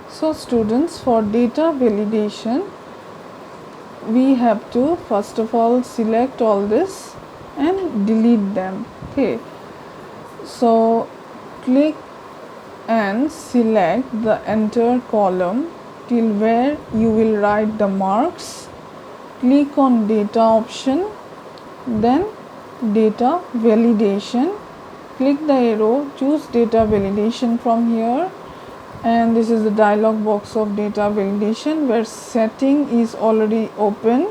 So students, for data validation we have to first of all select all this and delete them. Okay, so click and select the entire column till where you will write the marks. Click on data option, then data validation. Click the arrow, choose data validation from here, and this is the dialog box of data validation where setting is already open.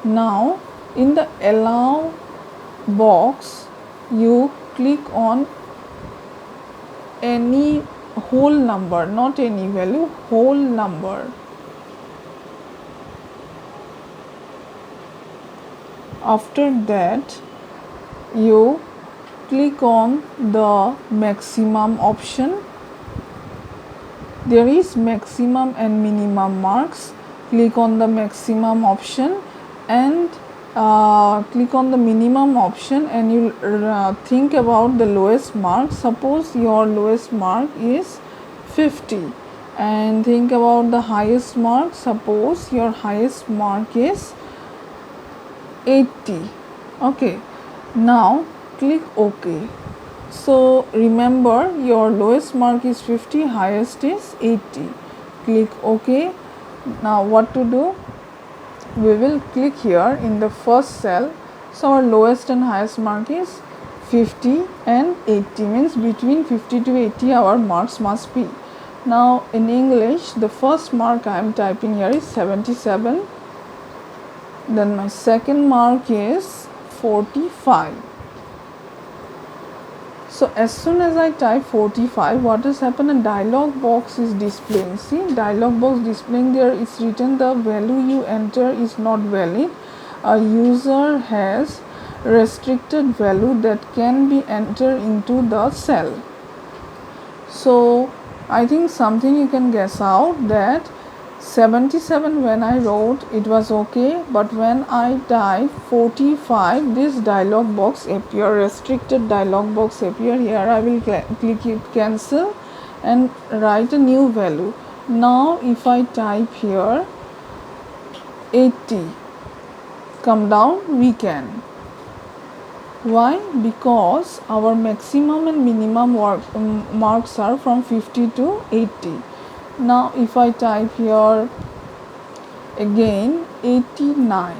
Now in the allow box you click on any whole number, not any value, whole number. After that you click on the maximum option. There is maximum and minimum marks. Click on the maximum option and click on the minimum option, and you think about the lowest mark. Suppose your lowest mark is 50, and think about the highest mark. Suppose your highest mark is 80. Okay, now click OK. So remember, your lowest mark is 50, highest is 80. Click OK. Now what to do? We will click here in the first cell. So our lowest and highest mark is 50 and 80, means between 50 to 80 our marks must be. Now in English, the first mark I am typing here is 77. Then my second mark is 45. So as soon as I type 45, what has happened? A dialog box is displaying. See, dialog box displaying there is written the value you enter is not valid. A user has restricted value that can be entered into the cell. So I think something you can guess out, that 77 when I wrote it was okay, but when I type 45 this dialog box appear, restricted dialog box appear. Here I will click it cancel and write a new value. Now if I type here 80, come down we can. Why? Because our maximum and minimum marks are from 50 to 80. Now if I type here again 89,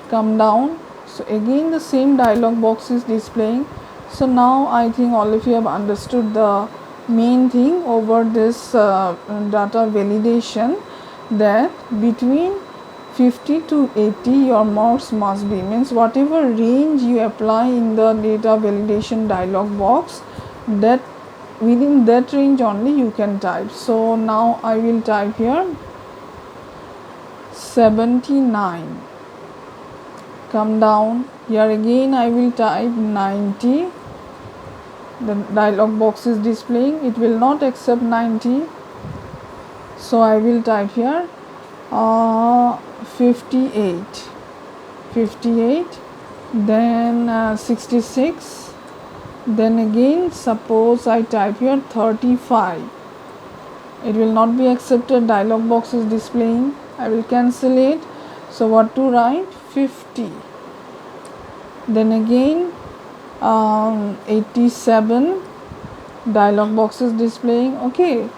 come down, so again the same dialog box is displaying. So now I think all of you have understood the main thing over this data validation, that between 50 to 80 your marks must be, means whatever range you apply in the data validation dialog box, that within that range only you can type. So now I will type here 79, come down, here again I will type 90. The dialog box is displaying, it will not accept 90, so I will type here 58, then 66. Then again suppose I type here 35, it will not be accepted, dialog box is displaying, I will cancel it. So what to write? 50. Then again 87, dialog box is displaying. Okay,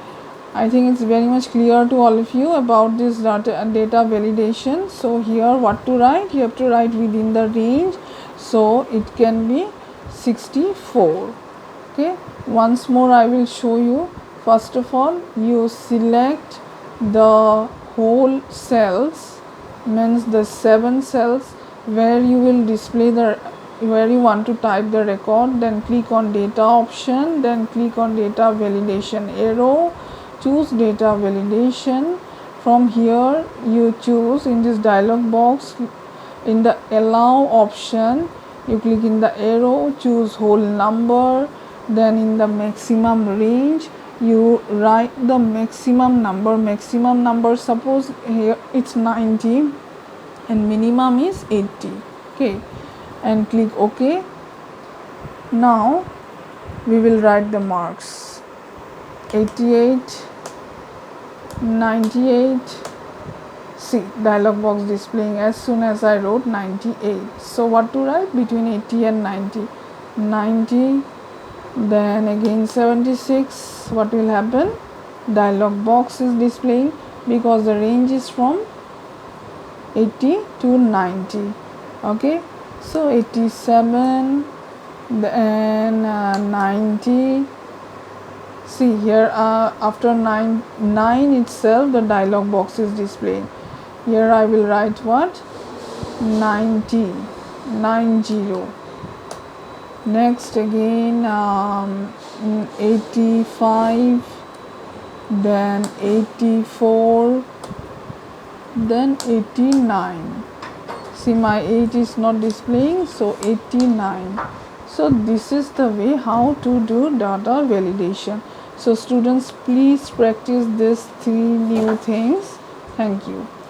I think it's very much clear to all of you about this data validation. So here what to write? You have to write within the range, so it can be 64. Okay, once more I will show you. First of all, you select the whole cells, means the 7 cells where you will display the, where you want to type the record. Then click on data option, then click on data validation arrow, choose data validation. From here you choose in this dialog box, in the allow option you click in the arrow, choose whole number, then in the maximum range you write the maximum number, suppose here it's 90 and minimum is 80. Okay, and click OK. Now we will write the marks. 88, 98. See, dialog box displaying as soon as I wrote 98. So what to write between 80 and 90? 90. Then again 76. What will happen? Dialog box is displaying because the range is from 80 to 90. Okay, so 87, then 90. See here, after 9 itself the dialog box is displaying. Here I will write what? 90. Next again 85, then 84, then 89. See, my 8 is not displaying, so 89. So this is the way how to do data validation. So students, please practice these 3 new things. Thank you.